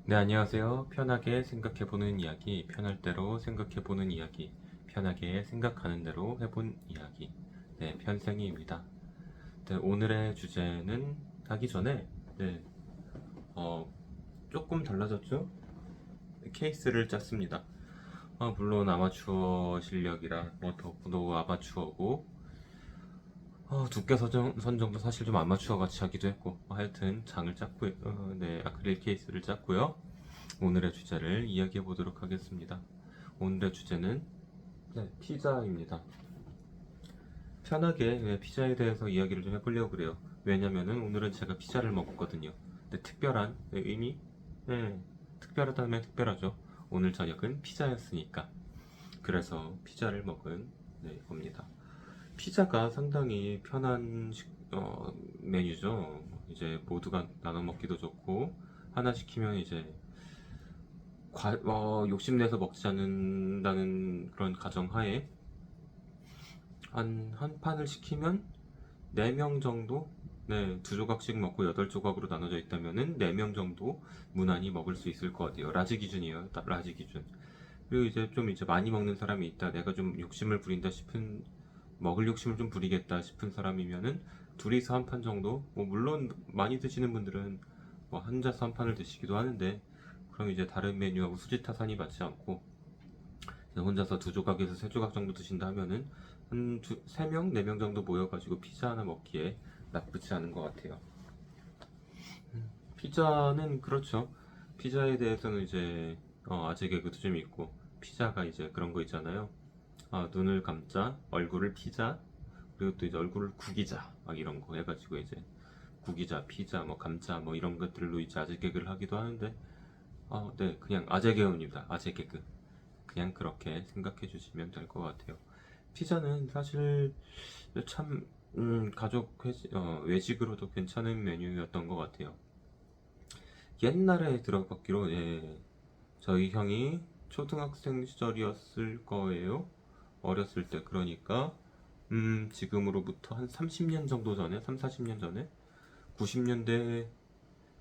네, 안녕하세요. 편하게 생각해보는 이야기, 편할 대로 생각해보는 이야기, 편하게 생각하는 대로 해본 이야기. 네, 편생이입니다. 네, 오늘의 주제는 하기 전에, 네, 어, 조금 달라졌죠? 케이스를 짰습니다. 물론 아마추어 실력이라, 더도 아마추어고, 두께 선정도 사실 좀 아마추어 같이 하기도 했고, 하여튼 장을 짰고요. 네, 아크릴 케이스를 짰고요. 오늘의 주제를 이야기해 보도록 하겠습니다. 오늘의 주제는 피자입니다. 편하게 피자에 대해서 이야기를 좀 해보려고 그래요. 왜냐면은 오늘은 제가 피자를 먹었거든요. 근데 특별한 의미? 네, 특별하다면 특별하죠. 오늘 저녁은 피자였으니까. 그래서 피자를 먹은 겁니다. 피자가 상당히 편한 메뉴죠. 이제 모두가 나눠 먹기도 좋고 하나 시키면 이제 욕심내서 먹지 않는다는 그런 가정하에 한 판을 시키면 4명 정도? 네, 2조각씩 먹고 8조각으로 나눠져 있다면은 4명 정도 무난히 먹을 수 있을 것 같아요. 라지 기준이에요. 라지 기준. 그리고 이제 좀 이제 많이 먹는 사람이 있다. 내가 좀 욕심을 부린다 싶은, 먹을 욕심을 좀 부리겠다 싶은 사람이면은 둘이서 한 판 정도? 물론 많이 드시는 분들은 혼자서 한 판을 드시기도 하는데, 그럼 이제 다른 메뉴하고 수지타산이 맞지 않고 혼자서 2조각에서 3조각 정도 드신다 하면은 한 3명, 4명 정도 모여가지고 피자 하나 먹기에 나쁘지 않은 것 같아요. 피자는 그렇죠. 피자에 대해서는 이제 아재 개그도 좀 있고, 피자가 이제 그런 거 있잖아요. 눈을 감자, 얼굴을 피자, 그리고 또 이제 얼굴을 구기자, 막 이런 거 해가지고 이제 구기자, 피자, 뭐 감자, 뭐 이런 것들로 이제 아재 개그를 하기도 하는데, 네, 그냥 아재 개그입니다. 아재 개그. 그냥 그렇게 생각해 주시면 될 것 같아요. 피자는 사실 참 외식으로도 괜찮은 메뉴였던 것 같아요. 옛날에 들어봤기로 저희 형이 초등학생 시절이었을 거예요. 어렸을 때 그러니까 지금으로부터 한 30년 정도 전에 3, 40년 전에 90년대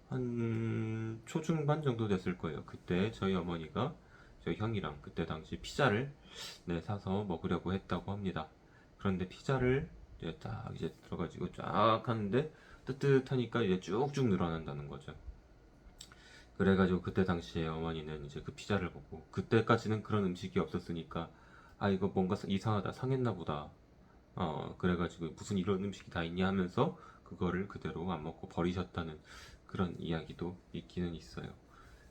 한 초중반 정도 됐을 거예요. 그때 저희 어머니가 저희 형이랑 그때 당시 피자를 사서 먹으려고 했다고 합니다. 그런데 피자를 이제 딱 이제 들어가지고 쫙 하는데 뜨뜻하니까 이제 쭉쭉 늘어난다는 거죠. 그래가지고 그때 당시에 어머니는 이제 그 피자를 보고 그때까지는 그런 음식이 없었으니까 이거 뭔가 이상하다 상했나 보다 그래가지고 무슨 이런 음식이 다 있냐 하면서 그거를 그대로 안 먹고 버리셨다는 그런 이야기도 있기는 있어요.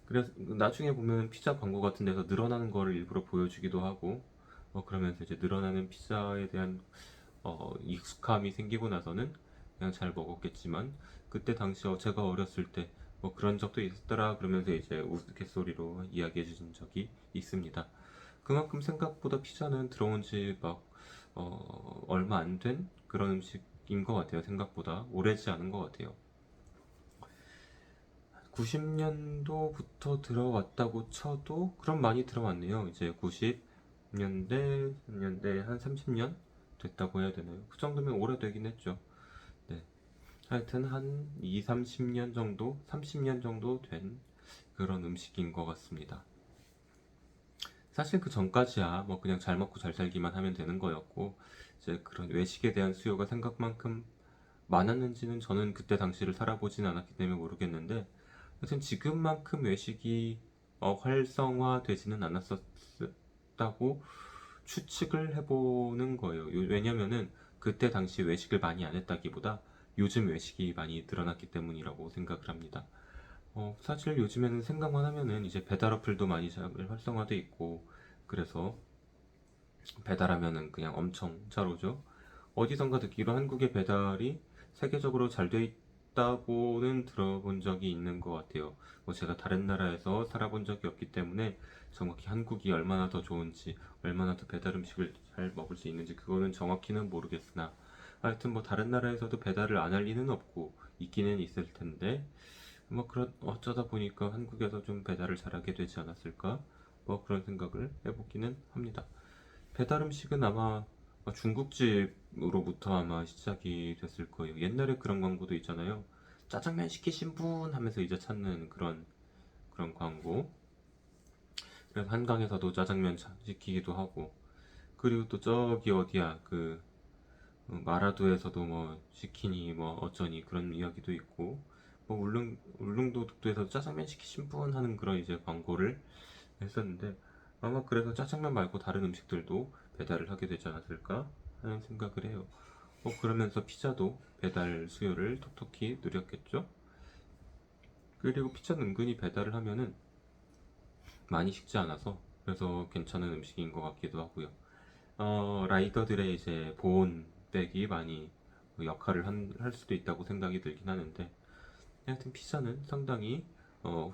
그래서 나중에 보면 피자 광고 같은 데서 늘어나는 거를 일부러 보여주기도 하고 그러면서 이제 늘어나는 피자에 대한 익숙함이 생기고 나서는 그냥 잘 먹었겠지만 그때 당시 제가 어렸을 때 그런 적도 있었더라 그러면서 이제 우스갯소리로 이야기해 주신 적이 있습니다. 그만큼 생각보다 피자는 들어온 지 얼마 안 된 그런 음식인 것 같아요. 생각보다 오래지 않은 것 같아요. 90년도부터 들어왔다고 쳐도 그럼 많이 들어왔네요. 이제 90년대, 년대 한 30년 됐다고 해야 되나요? 그 정도면 오래되긴 했죠. 네. 하여튼 한 2, 30년 정도, 30년 정도 된 그런 음식인 것 같습니다. 사실 그 전까지야 그냥 잘 먹고 잘 살기만 하면 되는 거였고 이제 그런 외식에 대한 수요가 생각만큼 많았는지는 저는 그때 당시를 살아보진 않았기 때문에 모르겠는데 하여튼 지금만큼 외식이 활성화되지는 않았었다고 추측을 해보는 거예요. 왜냐면은 그때 당시 외식을 많이 안 했다기보다 요즘 외식이 많이 늘어났기 때문이라고 생각을 합니다. 사실 요즘에는 생각만 하면은 이제 배달 어플도 많이 잘 활성화돼 있고 그래서 배달하면은 그냥 엄청 잘 오죠. 어디선가 듣기로 한국의 배달이 세계적으로 잘 돼 있다고는 들어본 적이 있는 것 같아요. 제가 다른 나라에서 살아본 적이 없기 때문에 정확히 한국이 얼마나 더 좋은지, 얼마나 더 배달 음식을 잘 먹을 수 있는지 그거는 정확히는 모르겠으나 하여튼 다른 나라에서도 배달을 안 할 리는 없고 있기는 있을 텐데 그런 어쩌다 보니까 한국에서 좀 배달을 잘하게 되지 않았을까? 그런 생각을 해보기는 합니다. 배달 음식은 아마 중국집으로부터 아마 시작이 됐을 거예요. 옛날에 그런 광고도 있잖아요. 짜장면 시키신 분 하면서 이제 찾는 그런 광고. 그래서 한강에서도 짜장면 시키기도 하고, 그리고 또 저기 어디야 그 마라도에서도 뭐 시키니 뭐 어쩌니 그런 이야기도 있고, 뭐 울릉도 독도에서도 짜장면 시키신 분 하는 그런 이제 광고를 했었는데, 아마 그래서 짜장면 말고 다른 음식들도 배달을 하게 되지 않았을까 하는 생각을 해요. 그러면서 피자도 배달 수요를 톡톡히 누렸겠죠. 그리고 피자는 은근히 배달을 하면은 많이 식지 않아서 그래서 괜찮은 음식인 것 같기도 하고요. 라이더들의 이제 보온백이 많이 역할을 할 수도 있다고 생각이 들긴 하는데, 하여튼 피자는 상당히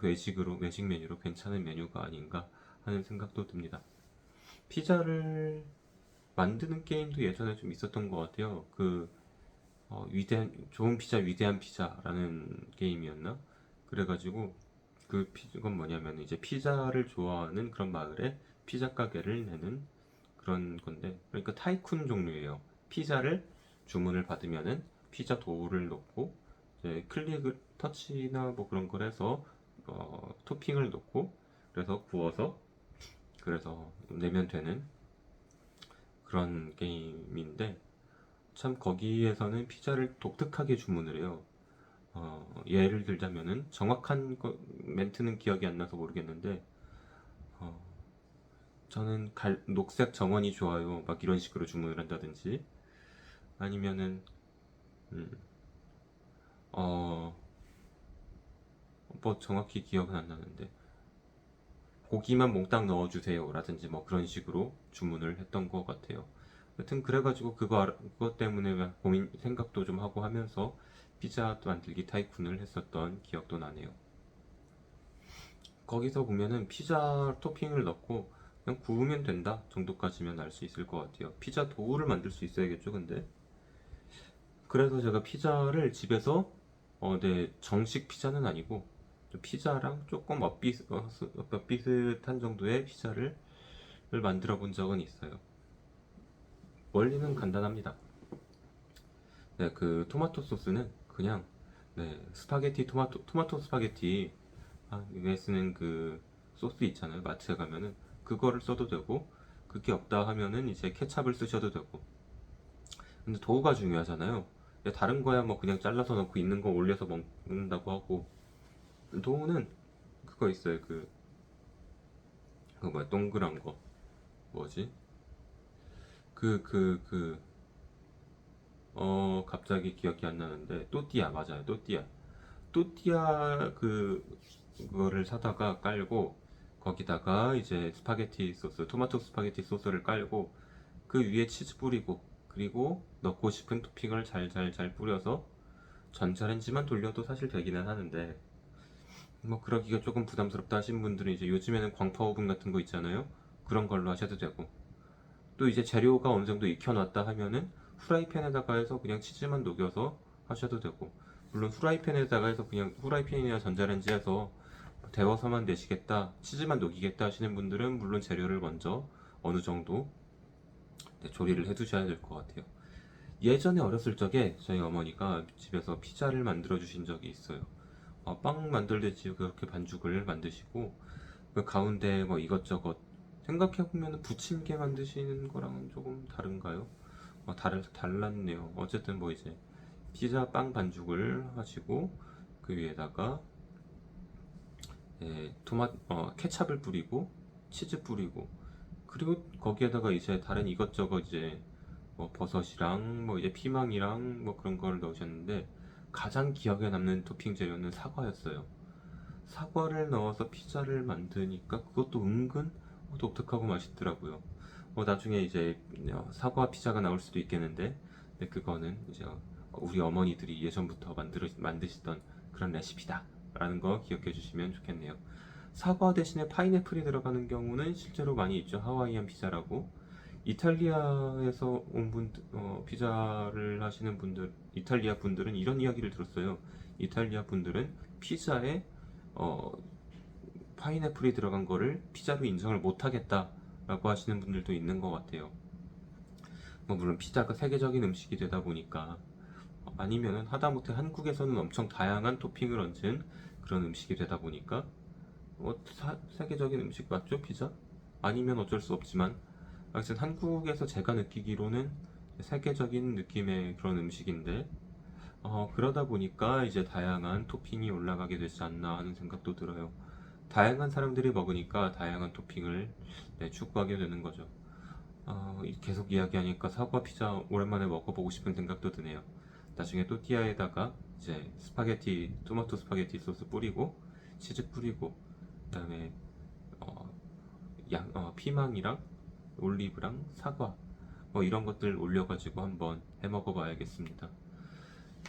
외식 메뉴로 괜찮은 메뉴가 아닌가 하는 생각도 듭니다. 피자를 만드는 게임도 예전에 좀 있었던 것 같아요. 좋은 피자, 위대한 피자라는 게임이었나? 그래가지고 그건 뭐냐면 이제 피자를 좋아하는 그런 마을에 피자 가게를 내는 그런 건데, 그러니까 타이쿤 종류예요. 피자를 주문을 받으면은 피자 도우를 넣고 이제 클릭을 터치나 뭐 그런 걸 해서 토핑을 넣고 그래서 구워서 그래서 내면 되는 그런 게임인데, 참 거기에서는 피자를 독특하게 주문을 해요. 예를 들자면은 정확한 멘트는 기억이 안 나서 모르겠는데, 어, 저는 녹색 정원이 좋아요 막 이런 식으로 주문을 한다든지, 아니면은 음, 어, 뭐 정확히 기억은 안 나는데 고기만 몽땅 넣어주세요 라든지 뭐 그런 식으로 주문을 했던 것 같아요. 여튼 그래가지고 그것 때문에 생각도 좀 하고 하면서 피자 만들기 타이쿤을 했었던 기억도 나네요. 거기서 보면은 피자 토핑을 넣고 그냥 구우면 된다 정도까지면 알 수 있을 것 같아요. 피자 도우를 만들 수 있어야겠죠, 근데. 그래서 제가 피자를 집에서 네, 정식 피자는 아니고 피자랑 조금 엇비슷한 정도의 피자를 만들어 본 적은 있어요. 원리는 간단합니다. 네, 그 토마토 소스는 그냥 네, 토마토 스파게티 위에 쓰는 그 소스 있잖아요. 마트에 가면은 그거를 써도 되고, 그게 없다 하면은 이제 케찹을 쓰셔도 되고. 근데 도우가 중요하잖아요. 다른 거야 뭐 그냥 잘라서 넣고 있는 거 올려서 먹는다고 하고, 도우는 그거 있어요. 그 뭐야 동그란 거 뭐지? 갑자기 기억이 안 나는데, 또띠아 맞아요. 또띠아 그거를 사다가 깔고 거기다가 이제 토마토 스파게티 소스를 깔고 그 위에 치즈 뿌리고, 그리고 넣고 싶은 토핑을 잘 뿌려서 전자레인지만 돌려도 사실 되기는 하는데, 뭐 그러기가 조금 부담스럽다 하신 분들은 이제 요즘에는 광파 오븐 같은 거 있잖아요. 그런 걸로 하셔도 되고, 또 이제 재료가 어느 정도 익혀놨다 하면은 후라이팬에다가 해서 그냥 치즈만 녹여서 하셔도 되고, 물론 후라이팬에다가 해서 그냥 후라이팬이나 전자레인지에서 데워서만 내시겠다, 치즈만 녹이겠다 하시는 분들은 물론 재료를 먼저 어느 정도 조리를 해 두셔야 될 것 같아요. 예전에 어렸을 적에 저희 어머니가 집에서 피자를 만들어 주신 적이 있어요. 빵 만들듯이 그렇게 반죽을 만드시고 그 가운데 뭐 이것저것, 생각해보면 부침개 만드시는 거랑은 조금 다른가요? 달랐네요. 어쨌든 뭐 이제 피자 빵 반죽을 하시고 그 위에다가 케찹을 뿌리고 치즈 뿌리고, 그리고 거기에다가 이제 다른 이것저것 이제 뭐 버섯이랑 뭐 이제 피망이랑 뭐 그런 걸 넣으셨는데, 가장 기억에 남는 토핑 재료는 사과였어요. 사과를 넣어서 피자를 만드니까 그것도 은근 독특하고 맛있더라고요. 나중에 이제 사과 피자가 나올 수도 있겠는데, 근데 그거는 이제 우리 어머니들이 예전부터 만드시던 그런 레시피다 라는 거 기억해 주시면 좋겠네요. 사과 대신에 파인애플이 들어가는 경우는 실제로 많이 있죠. 하와이안 피자라고. 이탈리아에서 온 피자를 하시는 이탈리아 분들은 이런 이야기를 들었어요. 이탈리아 분들은 피자에 어, 파인애플이 들어간 거를 피자로 인정을 못 하겠다라고 하시는 분들도 있는 것 같아요. 뭐 물론 피자가 세계적인 음식이 되다 보니까, 아니면은 하다못해 한국에서는 엄청 다양한 토핑을 얹은 그런 음식이 되다 보니까 세계적인 음식 맞죠? 피자? 아니면 어쩔 수 없지만 하여튼 한국에서 제가 느끼기로는 세계적인 느낌의 그런 음식인데 그러다 보니까 이제 다양한 토핑이 올라가게 되지 않나 하는 생각도 들어요. 다양한 사람들이 먹으니까 다양한 토핑을 네, 추구하게 되는 거죠. 계속 이야기하니까 사과 피자 오랜만에 먹어보고 싶은 생각도 드네요. 나중에 또띠아에다가 이제 스파게티, 토마토 스파게티 소스 뿌리고 치즈 뿌리고 그다음에 어, 피망이랑 올리브랑 사과 뭐 이런 것들 올려가지고 한번 해 먹어봐야겠습니다.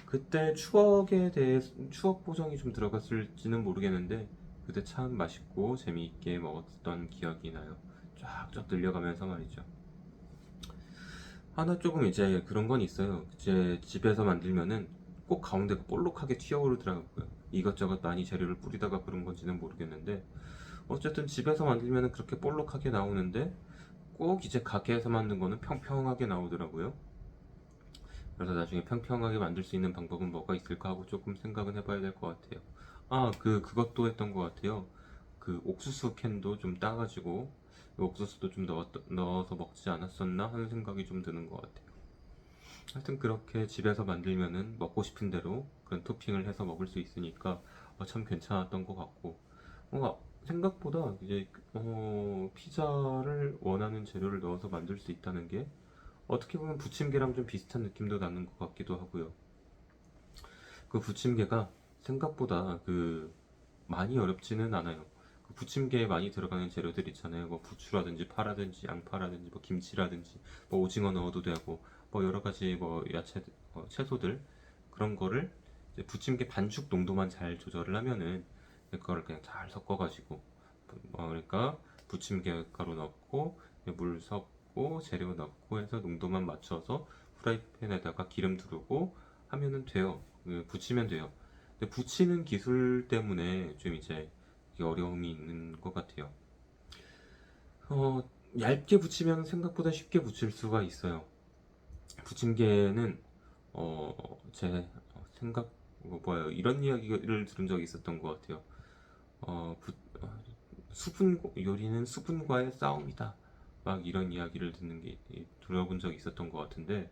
그때 추억에 대해 추억 보정이 좀 들어갔을지는 모르겠는데 그때 참 맛있고 재미있게 먹었던 기억이 나요. 쫙쫙 늘려가면서 말이죠. 하나 조금 이제 그런 건 있어요. 이제 집에서 만들면은 꼭 가운데가 볼록하게 튀어오르더라고요. 이것저것 많이 재료를 뿌리다가 그런 건지는 모르겠는데 어쨌든 집에서 만들면은 그렇게 볼록하게 나오는데 꼭 이제 가게에서 만든 거는 평평하게 나오더라고요. 그래서 나중에 평평하게 만들 수 있는 방법은 뭐가 있을까 하고 조금 생각은 해봐야 될 것 같아요. 그것도 했던 것 같아요. 그 옥수수 캔도 좀 따가지고 옥수수도 좀 넣어서 먹지 않았었나 하는 생각이 좀 드는 것 같아요. 하여튼 그렇게 집에서 만들면은 먹고 싶은 대로 그런 토핑을 해서 먹을 수 있으니까 참 괜찮았던 것 같고 생각보다 이제 피자를 원하는 재료를 넣어서 만들 수 있다는 게 어떻게 보면 부침개랑 좀 비슷한 느낌도 나는 것 같기도 하고요. 그 부침개가 생각보다 많이 어렵지는 않아요. 그 부침개에 많이 들어가는 재료들 있잖아요. 뭐 부추라든지 파라든지 양파라든지 뭐 김치라든지 뭐 오징어 넣어도 되고 뭐 여러 가지 뭐 야채 채소들 그런 거를 이제 부침개 반죽 농도만 잘 조절을 하면은 그거를 그냥 잘 섞어가지고 그러니까 부침개 가루 넣고 물 섞고 재료 넣고 해서 농도만 맞춰서 프라이팬에다가 기름 두르고 하면은 돼요. 붙이면 돼요. 근데 붙이는 기술 때문에 좀 이제 이게 어려움이 있는 것 같아요. 얇게 붙이면 생각보다 쉽게 붙일 수가 있어요. 부침개는 제 생각 뭐야 이런 이야기를 들은 적이 있었던 것 같아요. 어, 부, 어, 요리는 수분과의 싸움이다. 막 이런 이야기를 들어본 적이 있었던 것 같은데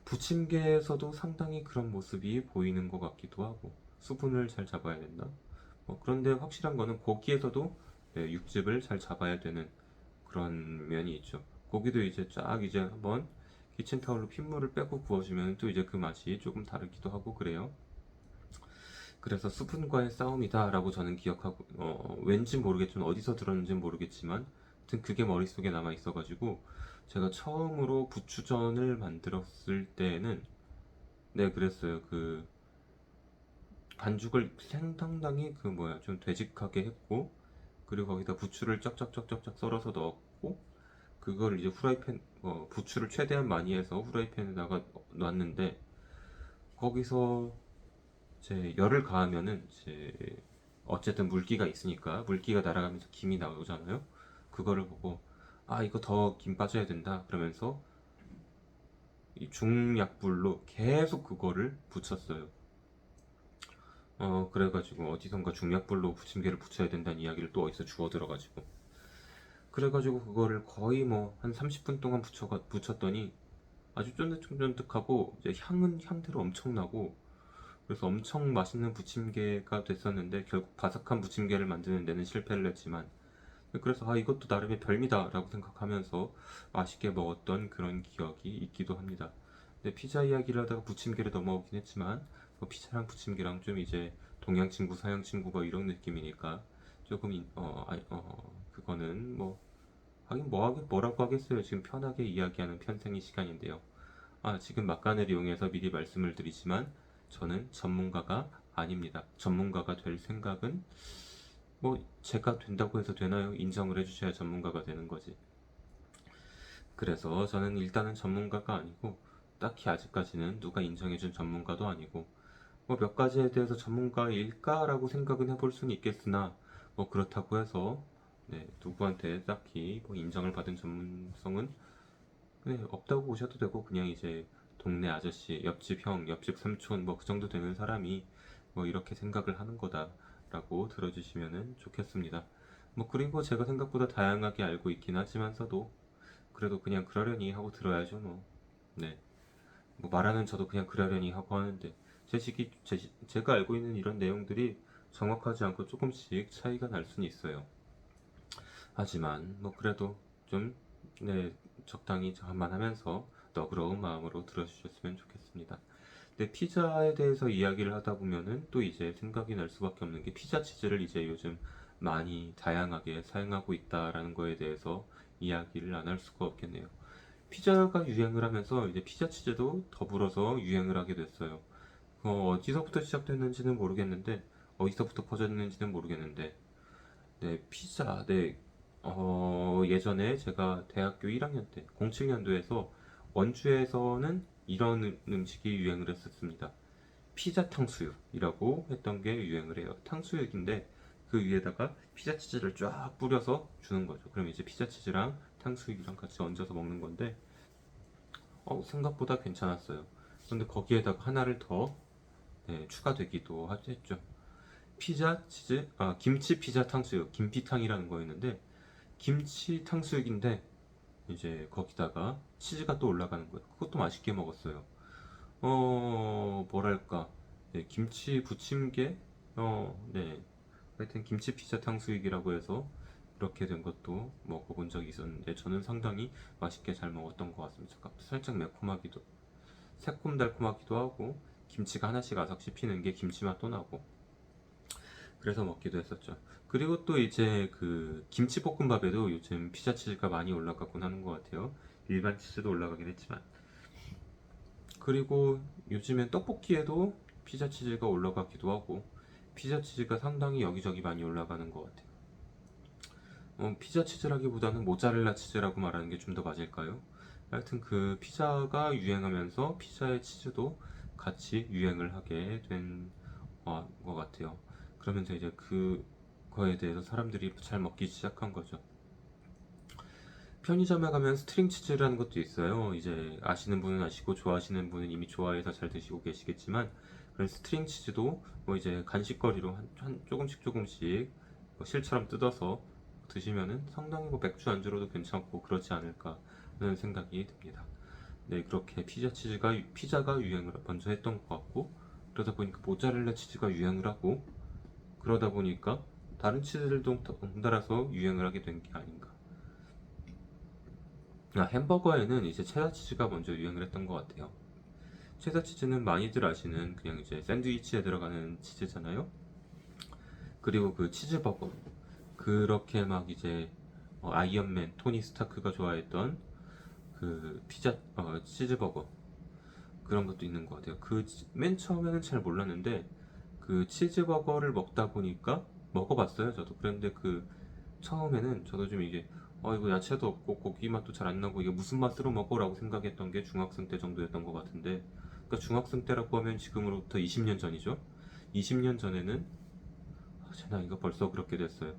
부침개에서도 상당히 그런 모습이 보이는 것 같기도 하고 수분을 잘 잡아야 된다. 그런데 확실한 거는 고기에서도 네, 육즙을 잘 잡아야 되는 그런 면이 있죠. 고기도 이제 쫙 이제 한번 키친타올로 핏물을 빼고 구워주면 또 이제 그 맛이 조금 다르기도 하고 그래요. 그래서 수분과의 싸움이다라고 저는 기억하고 왠지 모르겠지만 어디서 들었는지 모르겠지만 하여튼 그게 머릿속에 남아 있어가지고 제가 처음으로 부추전을 만들었을 때는 네 그랬어요. 그 반죽을 상당히 좀 되직하게 했고 그리고 거기다 부추를 쩍쩍쩍쩍쩍 썰어서 넣었고 그걸 이제 부추를 최대한 많이 해서 후라이팬에다가 놨는데 거기서 이제 열을 가하면은 이제 어쨌든 물기가 있으니까 물기가 날아가면서 김이 나오잖아요. 그거를 보고 이거 더 김 빠져야 된다 그러면서 이 중약불로 계속 그거를 붙였어요. 그래가지고 어디선가 중약불로 부침개를 붙여야 된다는 이야기를 또 어디서 주워 들어가지고 그래가지고 그거를 거의 뭐 한 30분 동안 붙였더니 아주 쫀득쫀득하고 이제 향은 향대로 엄청나고 그래서 엄청 맛있는 부침개가 됐었는데 결국 바삭한 부침개를 만드는 데는 실패를 했지만 그래서 이것도 나름의 별미다 라고 생각하면서 맛있게 먹었던 그런 기억이 있기도 합니다. 근데 피자 이야기를 하다가 부침개를 넘어오긴 했지만 피자랑 부침개랑 좀 이제 동양 친구 서양 친구 뭐 이런 느낌이니까 조금 그거는 뭐 하긴 뭐라고 하겠어요. 지금 편하게 이야기하는 편생이 시간인데요. 지금 막간을 이용해서 미리 말씀을 드리지만 저는 전문가가 아닙니다. 전문가가 될 생각은 제가 된다고 해서 되나요? 인정을 해주셔야 전문가가 되는 거지. 그래서 저는 일단은 전문가가 아니고 딱히 아직까지는 누가 인정해준 전문가도 아니고 몇 가지에 대해서 전문가일까라고 생각은 해볼 수는 있겠으나 그렇다고 해서 네, 누구한테 딱히 인정을 받은 전문성은 네, 없다고 보셔도 되고 그냥 이제 동네 아저씨, 옆집 형, 옆집 삼촌 그 정도 되는 사람이 이렇게 생각을 하는 거다 라고 들어주시면 좋겠습니다. 뭐 그리고 제가 생각보다 다양하게 알고 있긴 하지만서도 그래도 그냥 그러려니 하고 들어야죠 뭐. 네. 뭐 말하는 저도 그냥 그러려니 하고 하는데 제가 알고 있는 이런 내용들이 정확하지 않고 조금씩 차이가 날 수는 있어요. 하지만 뭐 그래도 좀 네, 적당히 감안하면서 너그러운 마음으로 들어주셨으면 좋겠습니다. 근데 피자에 대해서 이야기를 하다 보면은 또 이제 생각이 날 수밖에 없는 게 피자 치즈를 이제 요즘 많이 다양하게 사용하고 있다라는 거에 대해서 이야기를 안 할 수가 없겠네요. 피자가 유행을 하면서 이제 피자 치즈도 더불어서 유행을 하게 됐어요. 어디서부터 시작됐는지는 모르겠는데, 어디서부터 퍼졌는지는 모르겠는데, 네, 피자, 네, 예전에 제가 대학교 1학년 때, 07년도에서 원주에서는 이런 음식이 유행을 했었습니다. 피자 탕수육이라고 했던 게 유행을 해요. 탕수육인데 그 위에다가 피자 치즈를 쫙 뿌려서 주는 거죠. 그럼 이제 피자 치즈랑 탕수육이랑 같이 얹어서 먹는 건데 생각보다 괜찮았어요. 근데 거기에다가 하나를 더 네, 추가되기도 했죠. 피자 치즈, 김치 피자 탕수육, 김피탕이라는 거였는데 김치 탕수육인데 이제 거기다가 치즈가 또 올라가는 거예요. 그것도 맛있게 먹었어요. 뭐랄까, 네, 김치 부침개, 네, 하여튼 김치 피자 탕수육이라고 해서 이렇게 된 것도 먹어본 적이 있었는데 저는 상당히 맛있게 잘 먹었던 것 같습니다. 살짝 매콤하기도, 새콤달콤하기도 하고 김치가 하나씩 아삭 씹히는 게 김치 맛도 나고 그래서 먹기도 했었죠. 그리고 또 이제 그 김치볶음밥에도 요즘 피자 치즈가 많이 올라가곤 하는 것 같아요. 일반 치즈도 올라가긴 했지만. 그리고 요즘엔 떡볶이에도 피자 치즈가 올라가기도 하고 피자 치즈가 상당히 여기저기 많이 올라가는 것 같아요. 피자 치즈라기보다는 모짜렐라 치즈라고 말하는 게 좀 더 맞을까요? 하여튼 그 피자가 유행하면서 피자의 치즈도 같이 유행을 하게 된 것 같아요. 그러면서 이제 그거에 대해서 사람들이 잘 먹기 시작한 거죠. 편의점에 가면 스트링 치즈라는 것도 있어요. 이제 아시는 분은 아시고 좋아하시는 분은 이미 좋아해서 잘 드시고 계시겠지만 그런 스트링 치즈도 뭐 이제 간식거리로 한 조금씩 뭐 실처럼 뜯어서 드시면은 상당히 뭐 맥주 안주로도 괜찮고 그렇지 않을까 하는 생각이 듭니다. 네, 그렇게 피자가 유행을 먼저 했던 것 같고 그러다 보니까 모짜렐라 치즈가 유행을 하고 그러다 보니까 다른 치즈들도 덩달아서 유행을 하게 된 게 아닌가. 햄버거에는 이제 체다 치즈가 먼저 유행을 했던 것 같아요. 체다 치즈는 많이들 아시는 그냥 이제 샌드위치에 들어가는 치즈잖아요. 그리고 그 치즈버거. 그렇게 막 이제 아이언맨, 토니 스타크가 좋아했던 그 치즈버거. 그런 것도 있는 것 같아요. 맨 처음에는 잘 몰랐는데 그 치즈버거를 먹다 보니까 먹어봤어요. 저도. 그런데 처음에는 저도 좀 이게 이거 야채도 없고 고기 맛도 잘 안 나고 이게 무슨 맛으로 먹어라고 생각했던 게 중학생 때 정도였던 것 같은데 그러니까 중학생 때라고 하면 지금으로부터 20년 전이죠. 20년 전에는 제 나이가 벌써 그렇게 됐어요.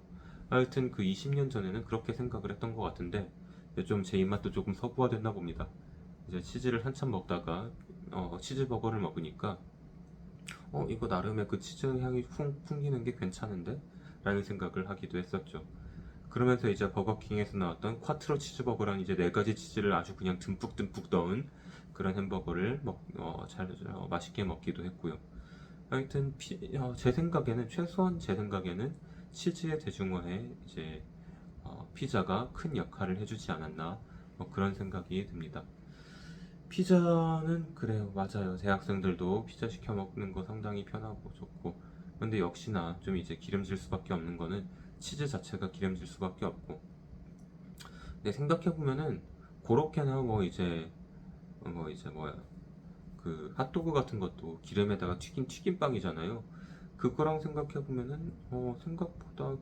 하여튼 그 20년 전에는 그렇게 생각을 했던 것 같은데 좀 제 입맛도 조금 서구화됐나 봅니다. 이제 치즈를 한참 먹다가 치즈버거를 먹으니까 이거 나름의 그 치즈 향이 풍기는 게 괜찮은데? 라는 생각을 하기도 했었죠. 그러면서 이제 버거킹에서 나왔던 콰트로 치즈버거랑 이제 네 가지 치즈를 아주 그냥 듬뿍듬뿍 넣은 그런 햄버거를 맛있게 먹기도 했고요. 하여튼 최소한 제 생각에는 치즈의 대중화에 이제 피자가 큰 역할을 해주지 않았나 뭐 그런 생각이 듭니다. 피자는 그래요, 맞아요. 대학생들도 피자 시켜 먹는 거 상당히 편하고 좋고. 근데 역시나 좀 이제 기름질 수밖에 없는 거는 치즈 자체가 기름질 수밖에 없고. 근데 생각해 보면은 그렇게나 뭐야 그 핫도그 같은 것도 기름에다가 튀긴 튀김빵이잖아요. 그거랑 생각해 보면은 생각보다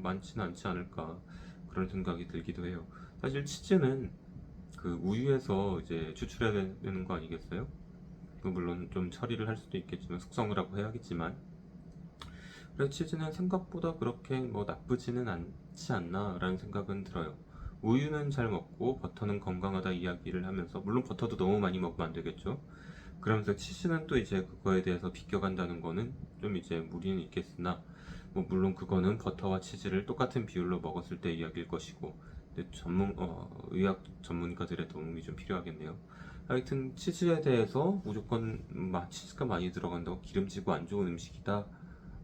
많지는 않지 않을까 그런 생각이 들기도 해요. 사실 치즈는 그 우유에서 이제 추출해야 되는 거 아니겠어요? 물론 좀 처리를 할 수도 있겠지만 숙성을 하고 해야겠지만 그래 치즈는 생각보다 그렇게 뭐 나쁘지는 않지 않나 라는 생각은 들어요. 우유는 잘 먹고 버터는 건강하다 이야기를 하면서 물론 버터도 너무 많이 먹으면 안 되겠죠. 그러면서 치즈는 또 이제 그거에 대해서 비껴간다는 거는 좀 이제 무리는 있겠으나, 뭐 물론 그거는 버터와 치즈를 똑같은 비율로 먹었을 때 이야기일 것이고, 근데 의학 전문가들의 도움이 좀 필요하겠네요. 하여튼 치즈에 대해서 무조건 치즈가 많이 들어간다고 기름지고 안 좋은 음식이다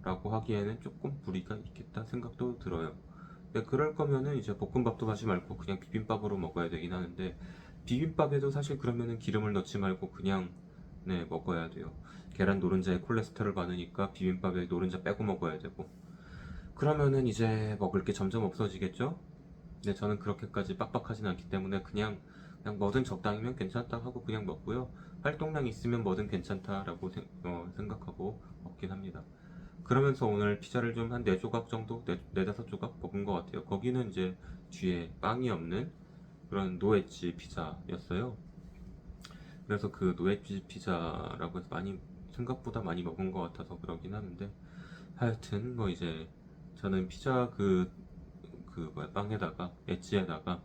라고 하기에는 조금 무리가 있겠다 생각도 들어요. 근데 그럴 거면은 이제 볶음밥도 하지 말고 그냥 비빔밥으로 먹어야 되긴 하는데, 비빔밥에도 사실 그러면은 기름을 넣지 말고 그냥 먹어야 돼요. 계란 노른자에 콜레스테롤 많으니까 비빔밥에 노른자 빼고 먹어야 되고, 그러면은 이제 먹을 게 점점 없어지겠죠? 근데 저는 그렇게까지 빡빡하진 않기 때문에 그냥 뭐든 적당히면 괜찮다 하고 그냥 먹고요. 활동량 있으면 뭐든 괜찮다라고 생각하고 먹긴 합니다. 그러면서 오늘 피자를 좀 한 4조각 정도, 4~5조각 먹은 것 같아요. 거기는 이제 뒤에 빵이 없는 그런 노웨지 피자였어요. 그래서 그 노웨지 피자라고 해서 생각보다 많이 먹은 것 같아서 그러긴 하는데, 하여튼 뭐 이제 저는 피자 빵에다가 엣지에다가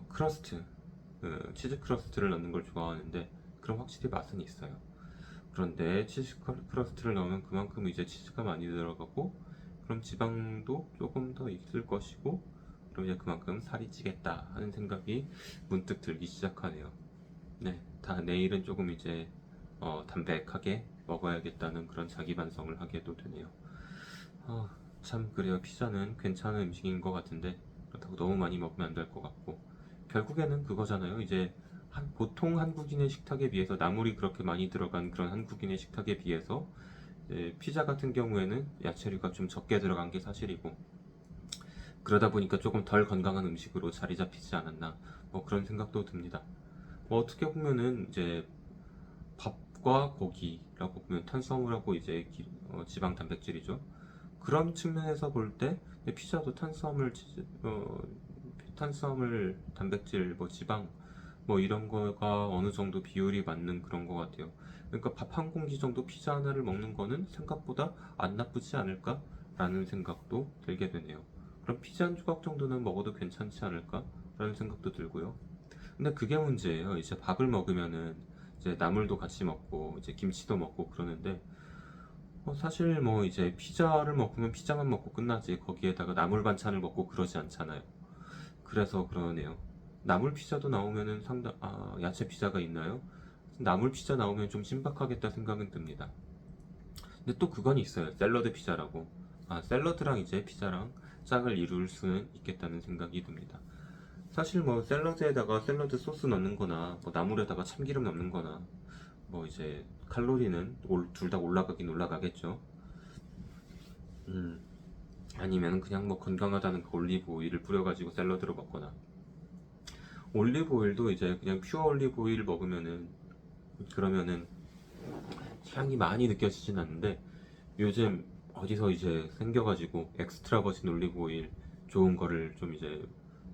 크러스트, 치즈 크러스트를 넣는 걸 좋아하는데, 그럼 확실히 맛은 있어요. 그런데 치즈 크러스트를 넣으면 그만큼 이제 치즈가 많이 들어가고, 그럼 지방도 조금 더 있을 것이고, 그럼 이제 그만큼 살이 찌겠다 하는 생각이 문득 들기 시작하네요. 네, 내일은 조금 이제 담백하게 먹어야겠다는 그런 자기 반성을 하게도 되네요. 아, 참 그래요. 피자는 괜찮은 음식인 것 같은데 그렇다고 너무 많이 먹으면 안 될 것 같고, 결국에는 그거잖아요. 이제 보통 한국인의 식탁에 비해서 나물이 그렇게 많이 들어간 그런 한국인의 식탁에 비해서 이제 피자 같은 경우에는 야채류가 좀 적게 들어간 게 사실이고, 그러다 보니까 조금 덜 건강한 음식으로 자리 잡히지 않았나, 뭐 그런 생각도 듭니다. 뭐 어떻게 보면은 이제 밥과 고기라고 보면 탄수화물하고 이제 지방 단백질이죠. 그런 측면에서 볼 때 피자도 탄수화물, 단백질, 뭐 지방, 뭐 이런 거가 어느 정도 비율이 맞는 그런 것 같아요. 그러니까 밥 한 공기 정도 피자 하나를 먹는 거는 생각보다 안 나쁘지 않을까라는 생각도 들게 되네요. 그럼 피자 한 조각 정도는 먹어도 괜찮지 않을까라는 생각도 들고요. 근데 그게 문제예요. 이제 밥을 먹으면은 이제 나물도 같이 먹고 이제 김치도 먹고 그러는데, 사실 뭐 이제 피자를 먹으면 피자만 먹고 끝나지 거기에다가 나물 반찬을 먹고 그러지 않잖아요. 그래서 그러네요. 나물 피자도 나오면은 야채 피자가 있나요? 나물 피자 나오면 좀 신박하겠다 생각은 듭니다. 근데 또 그건 있어요. 샐러드 피자라고. 샐러드랑 이제 피자랑 짝을 이룰 수는 있겠다는 생각이 듭니다. 사실 뭐 샐러드에다가 샐러드 소스 넣는 거나 뭐 나물에다가 참기름 넣는 거나 뭐 이제 칼로리는 둘 다 올라가긴 올라가겠죠. 음, 아니면 그냥 뭐 건강하다는 그 올리브 오일을 뿌려가지고 샐러드로 먹거나, 올리브 오일도 이제 그냥 퓨어 올리브 오일 먹으면은 그러면은 향이 많이 느껴지진 않는데, 요즘 어디서 이제 생겨가지고 엑스트라 버진 올리브 오일 좋은 거를 좀 이제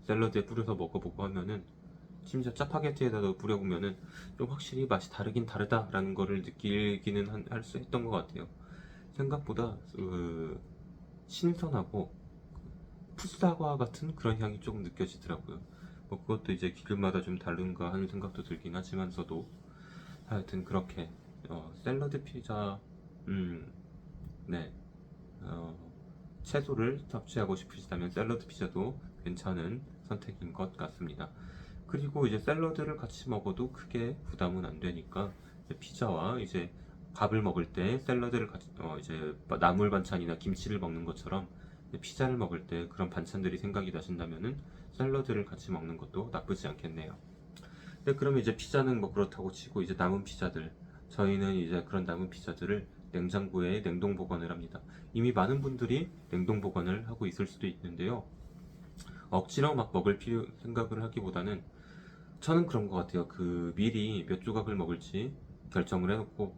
샐러드에 뿌려서 먹어보고 하면은, 심지어 짜파게티에다도 뿌려보면은 좀 확실히 맛이 다르긴 다르다라는 거를 느끼기는 할 수 했던 것 같아요. 생각보다 신선하고 풋사과 같은 그런 향이 조금 느껴지더라고요. 뭐 그것도 이제 기름마다 좀 다른가 하는 생각도 들긴 하지만서도, 하여튼 그렇게 샐러드 피자, 음, 네, 어, 채소를 섭취하고 싶으시다면 샐러드 피자도 괜찮은 선택인 것 같습니다. 그리고 이제 샐러드를 같이 먹어도 크게 부담은 안 되니까, 이제 피자와 이제 밥을 먹을 때 샐러드를 같이 이제 나물 반찬이나 김치를 먹는 것처럼 피자를 먹을 때 그런 반찬들이 생각이 나신다면은 샐러드를 같이 먹는 것도 나쁘지 않겠네요. 네, 그러면 이제 피자는 뭐 그렇다고 치고, 이제 남은 피자들, 저희는 이제 그런 남은 피자들을 냉장고에 냉동 보관을 합니다. 이미 많은 분들이 냉동 보관을 하고 있을 수도 있는데요. 억지로 막 먹을 생각을 하기보다는 저는 그런 것 같아요. 미리 몇 조각을 먹을지 결정을 해놓고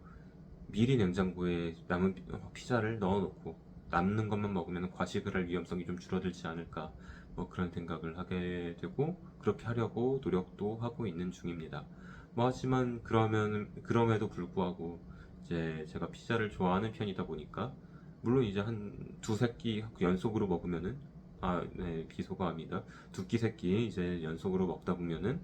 미리 냉장고에 남은 피자를 넣어놓고 남는 것만 먹으면 과식을 할 위험성이 좀 줄어들지 않을까, 뭐 그런 생각을 하게 되고, 그렇게 하려고 노력도 하고 있는 중입니다. 뭐 하지만 그럼에도 불구하고 이제 제가 피자를 좋아하는 편이다 보니까, 물론 이제 한 두세 끼 연속으로 먹으면은, 비속어합니다. 두 끼 세 끼 이제 연속으로 먹다 보면은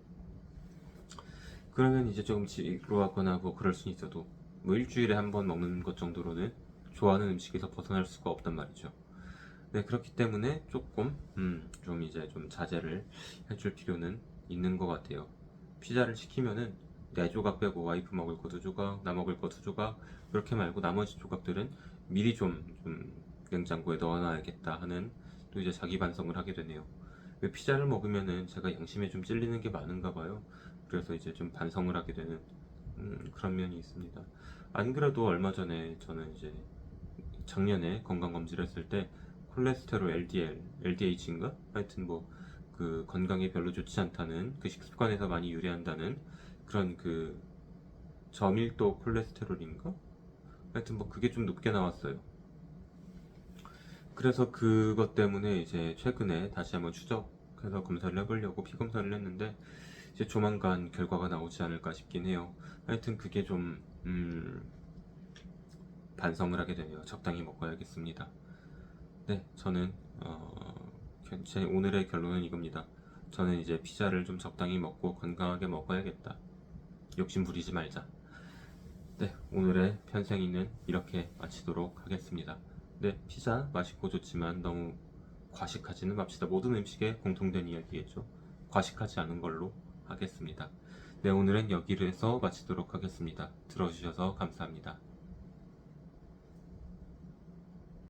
그러면 이제 조금 지루하거나 뭐 그럴 수 있어도 뭐 일주일에 한 번 먹는 것 정도로는 좋아하는 음식에서 벗어날 수가 없단 말이죠. 네, 그렇기 때문에 조금 좀 이제 좀 자제를 해줄 필요는 있는 것 같아요. 피자를 시키면은 4조각 빼고 와이프 먹을 거 2조각, 나 먹을 거 2조각, 그렇게 말고 나머지 조각들은 미리 좀 냉장고에 넣어놔야겠다 하는 또 이제 자기 반성을 하게 되네요. 왜 피자를 먹으면은 제가 양심에 좀 찔리는 게 많은가 봐요. 그래서 이제 좀 반성을 하게 되는 그런 면이 있습니다. 안 그래도 얼마 전에 저는 이제 작년에 건강검진을 했을 때 콜레스테롤 LDL, LDH인가? 하여튼 뭐 그 건강에 별로 좋지 않다는 그 식습관에서 많이 유래한다는 그런 그 저밀도 콜레스테롤인가? 하여튼 뭐 그게 좀 높게 나왔어요. 그래서 그것 때문에 이제 최근에 다시 한번 추적해서 검사를 해보려고 피 검사를 했는데 이제 조만간 결과가 나오지 않을까 싶긴 해요. 하여튼 그게 좀 반성을 하게 되네요. 적당히 먹어야겠습니다. 네, 저는 제 오늘의 결론은 이겁니다. 저는 이제 피자를 좀 적당히 먹고 건강하게 먹어야겠다. 욕심 부리지 말자. 네, 오늘의 편생이는 이렇게 마치도록 하겠습니다. 네, 피자 맛있고 좋지만 너무 과식하지는 맙시다. 모든 음식에 공통된 이야기겠죠. 과식하지 않은 걸로 하겠습니다. 네, 오늘은 여기를 해서 마치도록 하겠습니다. 들어주셔서 감사합니다.